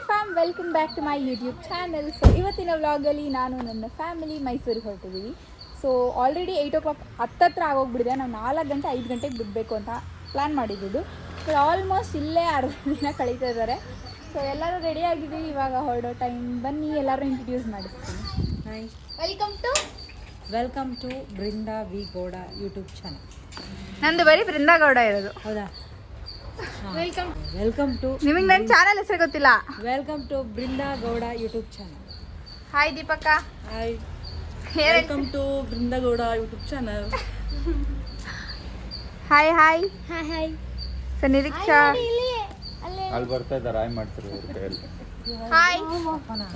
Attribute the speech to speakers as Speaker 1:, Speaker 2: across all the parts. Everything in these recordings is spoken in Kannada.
Speaker 1: Fam, welcome back to my YouTube channel. So ಇವತ್ತಿನ ವ್ಲಾಗಲ್ಲಿ ನಾನು ನನ್ನ ಫ್ಯಾಮಿಲಿ ಮೈಸೂರಿಗೆ ಹೊರಟಿದ್ದೀವಿ. ಸೊ ಆಲ್ರೆಡಿ 8 o'clock ಹತ್ತತ್ರ ಆಗೋಗ್ಬಿಡಿದೆ. ನಾವು 4 ಗಂಟೆ 5 ಗಂಟೆಗೆ ಬಿಡಬೇಕು ಅಂತ ಪ್ಲ್ಯಾನ್ ಮಾಡಿದ್ದು. ಸೊ ಆಲ್ಮೋಸ್ಟ್ ಇಲ್ಲೇ ಅರ್ಧ ದಿನ ಕಳೀತಾ ಇದ್ದಾರೆ. ಸೊ ಎಲ್ಲರೂ ರೆಡಿ ಆಗಿದ್ದೀವಿ, ಇವಾಗ ಹೊರಡೋ ಟೈಮ್. ಬನ್ನಿ ಎಲ್ಲರೂ ಇಂಟ್ರಡ್ಯೂಸ್ ಮಾಡಿಸ್ತೀನಿ.
Speaker 2: Hi,
Speaker 1: welcome
Speaker 2: to Brinda V Gowda YouTube channel.
Speaker 1: ನಂದು ಬರೀ ಬೃಂದಾ ಗೌಡ ಇರೋದು.
Speaker 2: ಹೌದಾ? ವೆಲ್ಕಮ್ ಟು
Speaker 1: ನಿಮಗೆ ನನ್ನ ಚಾನಲ್ ಹೆಸರು ಗೊತ್ತಿಲ್ಲ.
Speaker 2: Welcome to Brinda Gowda YouTube channel.
Speaker 1: Hi ದೀಪಕ್ಕ.
Speaker 2: Hi, welcome to Brinda Gowda YouTube channel.
Speaker 1: Hi hi hi. So Niriksha
Speaker 3: ಅಲ್ಲಿ ಬರ್ತಾ ಇದ್ದಾರೆ. ಹಾಯ್ ಮಾಡ್ತಾರೆ ಅವ್ರ ಕೈಯಲ್ಲಿ.
Speaker 1: Hi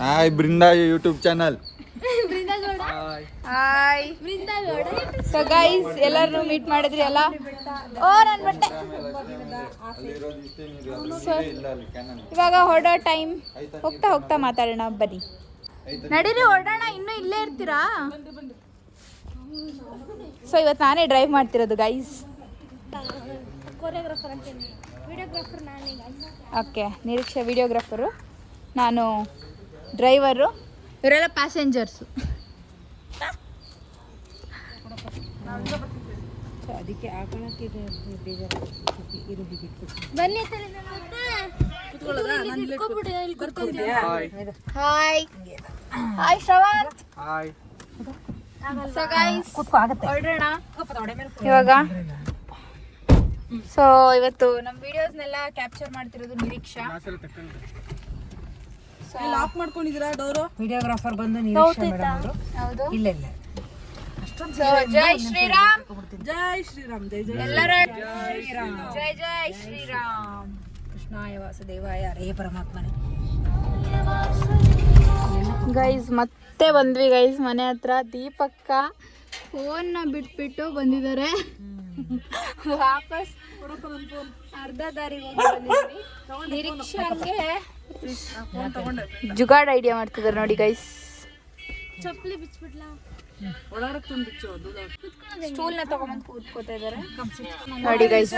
Speaker 3: hi Brinda YouTube channel.
Speaker 1: Hi. So guys, ಎಲ್ಲರೂ ಮೀಟ್ ಮಾಡಿದ್ರಿ ಅಲ್ಲ? ಓ ನನ್ನ ಬಟ್ಟೆ. ಇವಾಗ ಹೊರಡೋ ಟೈಮ್. ಹೋಗ್ತಾ ಹೋಗ್ತಾ ಮಾತಾಡೋಣ ಬನ್ನಿ. ನಡೀರಿ ಹೊರಡೋಣ. ಇನ್ನೂ ಇಲ್ಲೇ ಇರ್ತೀರಾ? ಸೊ ಇವತ್ತು ನಾನೇ ಡ್ರೈವ್ ಮಾಡ್ತಿರೋದು ಗೈಸ್. ಓಕೆ, ನಿರೀಕ್ಷೆ ವಿಡಿಯೋಗ್ರಾಫರು, ನಾನು ಡ್ರೈವರು, ಇವರೆಲ್ಲ ಪ್ಯಾಸೆಂಜರ್ಸು.
Speaker 2: ಅದಕ್ಕೆ ಹಾಕೋಣಕ್ಕೆ
Speaker 1: ಬನ್ನಿ. Hi hi Shravan.
Speaker 3: Hi.
Speaker 1: So guys, ಹೊರಡೋಣ ಇವಾಗ. ಸೊ ಇವತ್ತು ನಮ್ಮ ವಿಡಿಯೋಸ್ನೆಲ್ಲ ಕ್ಯಾಪ್ಚರ್ ಮಾಡ್ತಿರೋದು ನಿರೀಕ್ಷಾ.
Speaker 2: ಲಾಕ್ ಮಾಡ್ಕೊಂಡಿದ್ದೀರಾ ಡೋರು? ವಿಡಿಯೋಗ್ರಾಫರ್ ಬಂದು ನಿರೀಕ್ಷಾ ಮೇಡಮ್ ಅವರು.
Speaker 1: ಹೌದು.
Speaker 2: ಇಲ್ಲ ಇಲ್ಲ.
Speaker 1: ಸೊ ಜೈ ಶ್ರೀರಾಮ್.
Speaker 2: ಜೈ ಶ್ರೀರಾಮ್. ಜೈ ಜೈ
Speaker 1: ಎಲ್ಲರ
Speaker 2: ಜೈ ಶ್ರೀರಾಮ್.
Speaker 1: ಜೈ ಜೈ ಶ್ರೀರಾಮ್.
Speaker 2: ಕೃಷ್ಣಾಯ ವಾಸುದೇವಾಯ ಹರೇ ಪರಮಾತ್ಮನೇ.
Speaker 1: ಗೈಸ್ ಮತ್ತೆ ಬಂದ್ವಿ ಗೈಸ್ ಮನೆ ಹತ್ರ. ದೀಪಕ್ಕ ಫೋನ್ನ ಬಿಟ್ಬಿಟ್ಟು ಬಂದಿದ್ದಾರೆ. ವಾಪಸ್ ಅರ್ಧ ದಾರಿಗೆ ಹೋಗಿ ಬಂದಿದ್ವಿ. ನಿರೀಕ್ಷೆಗೆ ಜುಗಾಡ್ ಐಡಿಯಾ ಮಾಡ್ತಿದ್ದಾರೆ ನೋಡಿ ಗೈಸ್.
Speaker 4: ಚಪ್ಪಲಿ ಬಿಚ್ಬಿಡ್ಲಾ?
Speaker 1: ಸ್ಟೂಲ್ನ ತಗೊಂಬಂದು ಕೂತ್ಕೋತಾ ಇದ್ದಾರೆ ನೋಡಿ ಗೈಸ್.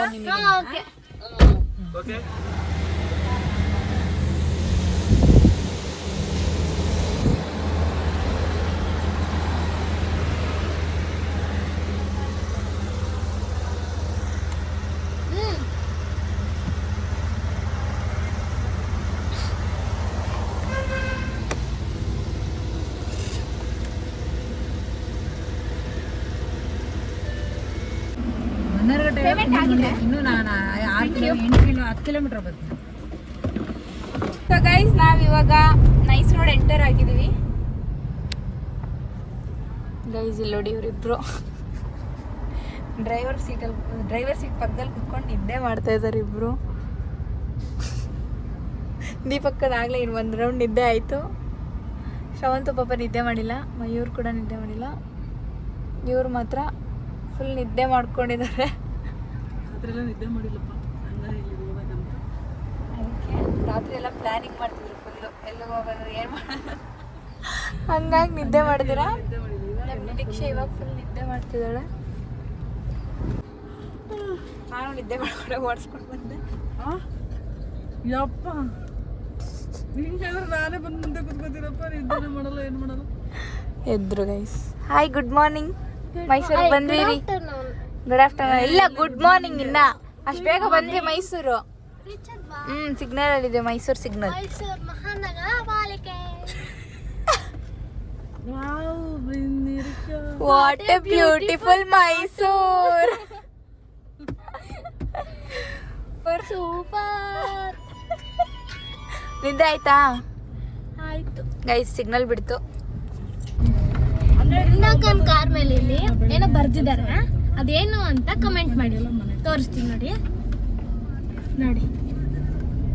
Speaker 2: ಇನ್ನು ನಾನು 10 ಕಿಲೋಮೀಟರ್ ಬರ್ತೀನಿ.
Speaker 1: ಸೊ ಗೈಸ್, ನಾವಿವಾಗ ನೈಸ್ ರೋಡ್ ಎಂಟರ್ ಆಗಿದ್ದೀವಿ ಗೈಸ್. ಇಲ್ಲಿ ನೋಡಿ ಇವರಿಬ್ರು ಡ್ರೈವರ್ ಸೀಟ್ ಪಕ್ಕದಲ್ಲಿ ಕುತ್ಕೊಂಡು ನಿದ್ದೆ ಮಾಡ್ತಾ ಇದ್ದಾರೆ ಇಬ್ರು. ದೀಪಕ್ಕದಾಗಲೇ ಇನ್ನು ಒಂದು ರೌಂಡ್ ನಿದ್ದೆ ಆಯಿತು. ಶ್ರವಂತು ಪಾಪ ನಿದ್ದೆ ಮಾಡಿಲ್ಲ, ಮಯೂರ್ ಕೂಡ ನಿದ್ದೆ ಮಾಡಿಲ್ಲ. ಇವ್ರು ಮಾತ್ರ ಫುಲ್ ನಿದ್ದೆ ಮಾಡ್ಕೊಂಡಿದ್ದಾರೆ.
Speaker 2: ನಿದ್ದೆ ಮಾಡಿಲ್ಲಪ್ಪ,
Speaker 1: ಅದಕ್ಕೆ ರಾತ್ರಿ ಎಲ್ಲ ಪ್ಲಾನಿಂಗ್ ಮಾಡ್ತಿದ್ರು ಫುಲ್ಲು, ಎಲ್ಲಿಗೆ ಹೋಗೋದು, ಏನು ಮಾಡೋದು, ಹಂಗಾಗಿ ನಿದ್ದೆ ಮಾಡಿದಿರಾ. ನಮ್ಮ ನಿರೀಕ್ಷೆ ಇವಾಗ ಫುಲ್ ನಿದ್ದೆ ಮಾಡ್ತಿದ್ದಾಳೆ. ನಾನು ನಿದ್ದೆ ಮಾಡ್ಕೊಂಡು ಓಡಿಸ್ಕೊಂಡು ಬಂದೆ.
Speaker 2: ಯಪ್ಪ, ಹಿಂಗಾದ್ರೆ ನಾನೇ ಬಂದು ಮುಂದೆ ಕುತ್ಕೋತೀರಪ್ಪ. ನಿದ್ದೆ ಮಾಡಲ್ಲ, ಏನು ಮಾಡಲ್ಲ.
Speaker 1: ಎದ್ರು ಗೈಸ್. Hi, good morning. ಮೈಸೂರಿಗೆ ಬಂದ್ವಿ ರೀ. Good afternoon. ಇಲ್ಲ, ಗುಡ್ ಮಾರ್ನಿಂಗ್. ಇನ್ನ ಅಷ್ಟು ಬೇಗ ಬಂದ್ವಿ ಮೈಸೂರು. ಸಿಗ್ನಲ್ ಅಲ್ಲಿ ಇದೆ, ಮೈಸೂರು ಸಿಗ್ನಲ್.
Speaker 4: ಮಹಾನಗರ ಪಾಲಿಕೆ.
Speaker 1: What A beautiful Mysore.
Speaker 4: Super.
Speaker 1: ನಿದ್ದೆ ಆಯ್ತಾ?
Speaker 4: ಆಯ್ತು
Speaker 1: ಗೈಸ್, ಸಿಗ್ನಲ್ ಬಿಡ್ತು.
Speaker 4: ಇನ್ನೊಂದು ಕಾರ್ ಮೇಲೆ ಇಲ್ಲಿ ಏನೋ ಬರ್ದಿದ್ದಾರೆ, ಅದೇನು ಅಂತ ಕಮೆಂಟ್ ಮಾಡಿ. ತೋರಿಸ್ತೀನಿ ನೋಡಿ ನೋಡಿ,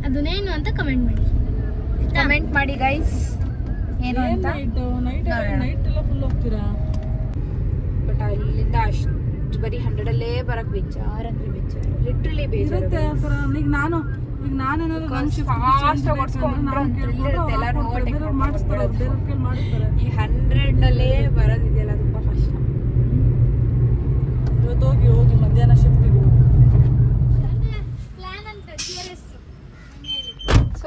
Speaker 4: ಅದನ್ನೇನು ಅಂತ ಕಮೆಂಟ್ ಮಾಡಿ ಗೈಸ್. ಏನು ಅಂತ
Speaker 2: ನೈಟ್ ಎಲ್ಲ ಫುಲ್ ಹೋಗ್ತೀರಾ?
Speaker 1: ಬಟ್ ಅಲ್ಲಿಂದ ಅಷ್ಟು ಬರೀ 100 ಅಲ್ಲೇ ಬರಕ್ ಬೇಜಾರ್ ಅಂದ್ರೆ ಬೇಜಾರು, ಲಿಟ್ರಲಿ ಬೇಜಾರು.
Speaker 2: ಈಗ ನಾನು ನಾನೇನಾದ್ರು
Speaker 1: ಫಾಸ್ಟ್ ಎಲ್ಲರೂ
Speaker 2: ಮಾಡಿಸ್ತಾರೆ.
Speaker 1: ಈ 100 ಅಲ್ಲೇ ಬರೋದಿದೆಯಲ್ಲ, ತುಂಬಾ ಕಷ್ಟ.
Speaker 2: ಇವತ್ತು ಹೋಗಿ ಮಧ್ಯಾಹ್ನ ಶಿಫ್ಟಿಗೆ.
Speaker 1: ಸೊ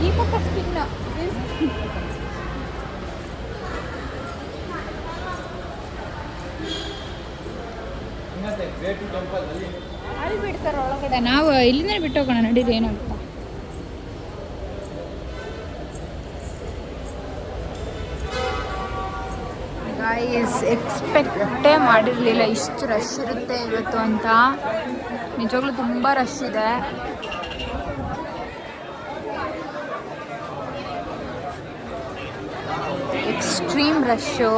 Speaker 1: ದೀಪಕ ಸ್ಪಿನ್ ಅಲ್ಲಿ ಬಿಡ್ತಾರೆ ಒಳಗಡೆ. ನಾವು ಇಲ್ಲಿಂದ ಬಿಟ್ಟು ಹೋಗೋಣ ನಡೀರಿ ಏನಂತ. ಗೈಸ್ ಎಕ್ಸ್ಪೆಕ್ಟೇ ಮಾಡಿರಲಿಲ್ಲ ಇಷ್ಟು ರಶ್ ಇರುತ್ತೆ ಇವತ್ತು ಅಂತ. ನಿಜವಾಗ್ಲೂ ತುಂಬ ರಶ್ ಇದೆ. Extreme rush.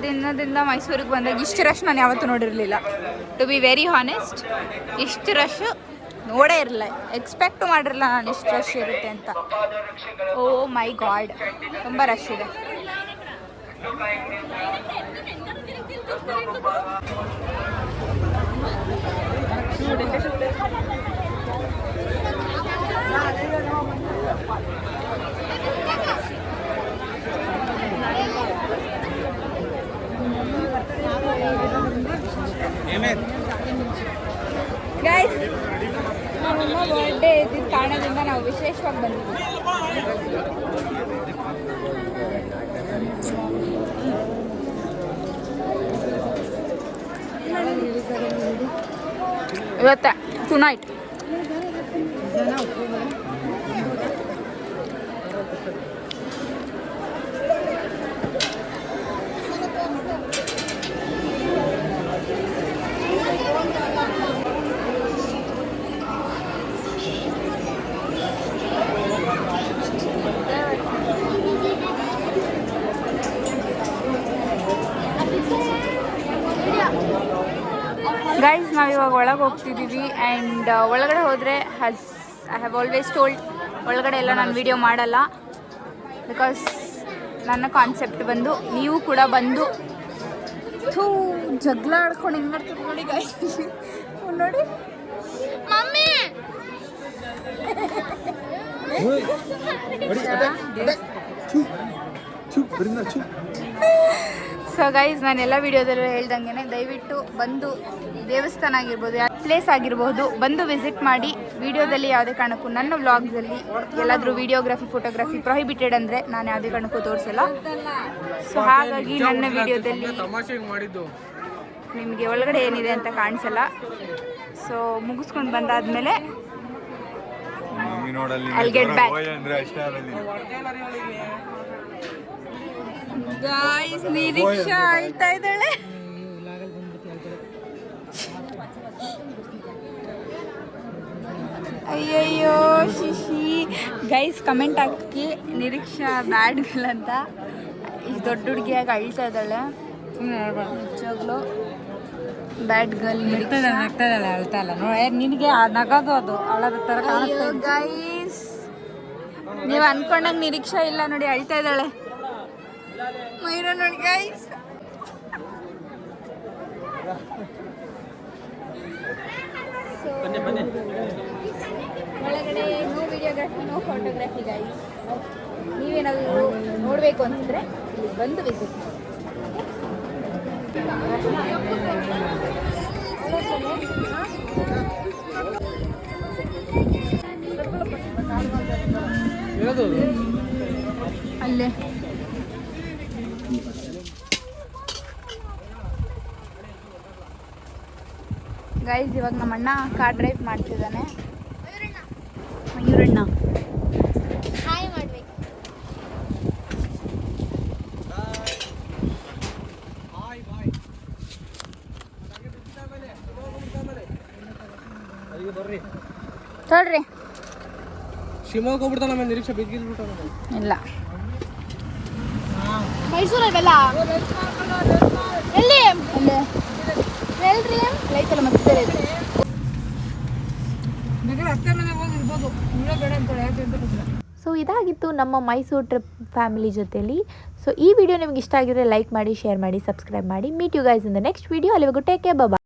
Speaker 1: ದಿನದಿಂದ ಮೈಸೂರಿಗೆ ಬಂದಾಗ ಇಷ್ಟು ರಶ್ ನಾನು ಯಾವತ್ತೂ ನೋಡಿರಲಿಲ್ಲ. ಟು ಬಿ ವೆರಿ ಹಾನೆಸ್ಟ್, ಇಷ್ಟು ರಶ್ ನೋಡೇ ಇರಲಿಲ್ಲ. ಎಕ್ಸ್ಪೆಕ್ಟು ಮಾಡಿರಲಿಲ್ಲ ನಾನು ಇಷ್ಟು ರಶ್ ಇರುತ್ತೆ ಅಂತ. ಓ ಮೈ ಗಾಡ್, ತುಂಬ ರಶ್ ಇದೆ. ಗೈಸ್, ನಮ್ಮಮ್ಮ ಬರ್ಡೇ ಇದ್ದಿದ್ದ ಕಾರಣದಿಂದ ನಾವು ವಿಶೇಷವಾಗಿ ಬಂದಿದ್ದೀವಿ. ಇವತ್ತೆ ಟುನೈಟ್ ಗೈಸ್, ನಾವಿವಾಗ ಒಳಗೆ ಹೋಗ್ತಿದ್ದೀವಿ. ಆ್ಯಂಡ್ ಒಳಗಡೆ ಹೋದರೆ ಐ ಹ್ಯಾವ್ ಆಲ್ವೇಸ್ ಟೋಲ್ಡ್, ಒಳಗಡೆ ಎಲ್ಲ ನಾನು ವಿಡಿಯೋ ಮಾಡಲ್ಲ. ಬಿಕಾಸ್ ನನ್ನ ಕಾನ್ಸೆಪ್ಟ್ ಬಂದು ನೀವು ಕೂಡ ಬಂದು ಜಗಳ ಆಡ್ಕೊಂಡು ಹೆಂಗೆ ಮಾಡ್ತೀವಿ ನೋಡಿ ಗೈಸ್. ನೋಡಿ ಮಮ್ಮಿ. ಸೊ ಗೈಸ್, ನಾನು ಎಲ್ಲ ವಿಡಿಯೋದಲ್ಲೂ ಹೇಳ್ದಂಗೆ ದಯವಿಟ್ಟು ಬಂದು ದೇವಸ್ಥಾನ ಆಗಿರ್ಬೋದು, ಪ್ಲೇಸ್ ಆಗಿರ್ಬೋದು, ಬಂದು ವಿಸಿಟ್ ಮಾಡಿ. ವಿಡಿಯೋದಲ್ಲಿ ಯಾವುದೇ ಕಾರಣಕ್ಕೂ ನನ್ನ ವ್ಲಾಗ್ಸಲ್ಲಿ ಎಲ್ಲಾದರೂ ವಿಡಿಯೋಗ್ರಫಿ ಫೋಟೋಗ್ರಫಿ ಪ್ರೊಹಿಬಿಟೆಡ್ ಅಂದರೆ ನಾನು ಯಾವುದೇ ಕಾರಣಕ್ಕೂ ತೋರಿಸಲ್ಲ. ಸೊ ಹಾಗಾಗಿ ನನ್ನ ವಿಡಿಯೋದಲ್ಲಿ ನಿಮಗೆ ಒಳಗಡೆ ಏನಿದೆ ಅಂತ ಕಾಣಿಸಲ್ಲ. ಸೊ ಮುಗಿಸ್ಕೊಂಡು ಬಂದಾದ್ಮೇಲೆ I'll get back. Guys, Niriksha ಅಳ್ತಾ ಇದ್ದಾಳೆ. ಅಯ್ಯಯ್ಯೋ ಶಿಶಿ. ಗೈಸ್, ಕಮೆಂಟ್ ಹಾಕಿ ನಿರೀಕ್ಷಾ ಬ್ಯಾಡ್ ಗರ್ಲ್ ಅಂತ. ಇಷ್ಟು ದೊಡ್ಡ ಹುಡುಗಿಯಾಗಿ ಅಳ್ತಾ ಇದ್ದಾಳೆ. ನಿಜವಾಗ್ಲೂ ಬ್ಯಾಡ್ ಗರ್ಲ್ ನಿರೀಕ್ಷಾ.
Speaker 5: ಅಳ್ತಾ ಇಲ್ಲ ನೋಡಿ, ನಿನಗೆ ನಗದು ಅದು ಅಳದ ಥರ ಕಾಣಿಸ್ತಾ ಇದೆ.
Speaker 1: ಗೈಸ್, ನೀವು ಅನ್ಕೊಂಡಂಗೆ ನಿರೀಕ್ಷಾ ಇಲ್ಲ ನೋಡಿ, ಅಳ್ತಾ ಇದ್ದಾಳೆ. ಮೈರ ನೋಡಿ ಗೈಸ್. ಒಳಗಡೆ no videography, no photography guys. ನೀವೇನಾದರೂ ನೋಡಬೇಕು ಅನಿಸಿದ್ರೆ ಇಲ್ಲಿ ಬಂದು ವಿಸಿಟ್ ಮಾಡಿ. ಅಲ್ಲೇ ಗೈಸ್, ಇವಾಗ ನಮ್ಮ ಅಣ್ಣ ಕಾರ್ ಡ್ರೈವ್ ಮಾಡ್ತಿದ್ದಾನೆ. ಮಯೂರಣ್ಣ
Speaker 4: ಹಾಯ್ ಮಾಡ್ಬೇಕು.
Speaker 1: ತೋಳ್ರಿ.
Speaker 2: ಶಿವಮೊಗ್ಗ ಹೋಗ್ಬಿಡ್ತಾನ, ನಮ್ಮ ನಿರೀಕ್ಷೆ ಬಿದ್ದಿಲ್ಬಿಟ್ಟ.
Speaker 1: ಇಲ್ಲ,
Speaker 4: ಮೈಸೂರಲ್ಲೆಲ್ಲ ಎಲ್ಲಿ
Speaker 1: ಅಲ್ಲೇ
Speaker 4: ಎಲ್ರಿ
Speaker 1: ಲೈಕ್ ಎಲ್ಲ ಮತ್ತೆ
Speaker 2: ಬೇಕಾದ್ರೆ ಅತ್ತೆ ಮನೆಗೆ ಹೋಗಿ ಇರ್ಬೋದು, ಇಲ್ಲೇ ಬೇಡ ಅಂತಾಳೆ. ಯಾಕೆ ಅಂತ ಗೊತ್ತಿಲ್ಲ.
Speaker 1: ಸೊ ಇದಾಗಿತ್ತು ನಮ್ಮ ಮೈಸೂರು ಟ್ರಿಪ್ ಫ್ಯಾಮಿಲಿ ಜೊತೆಲಿ. ಸೊ ಈ ವಿಡಿಯೋ ನಿಮ್ಗೆ ಇಷ್ಟ ಆಗಿದ್ರೆ ಲೈಕ್ ಮಾಡಿ, ಶೇರ್ ಮಾಡಿ, ಸಬ್ಸ್ಕ್ರೈಬ್ ಮಾಡಿ. Meet you guys in the next video. ಅಲ್ಲಿವರೆಗೂ ಟೇಕ್ ಕೇರ್, ಬಾಯ್.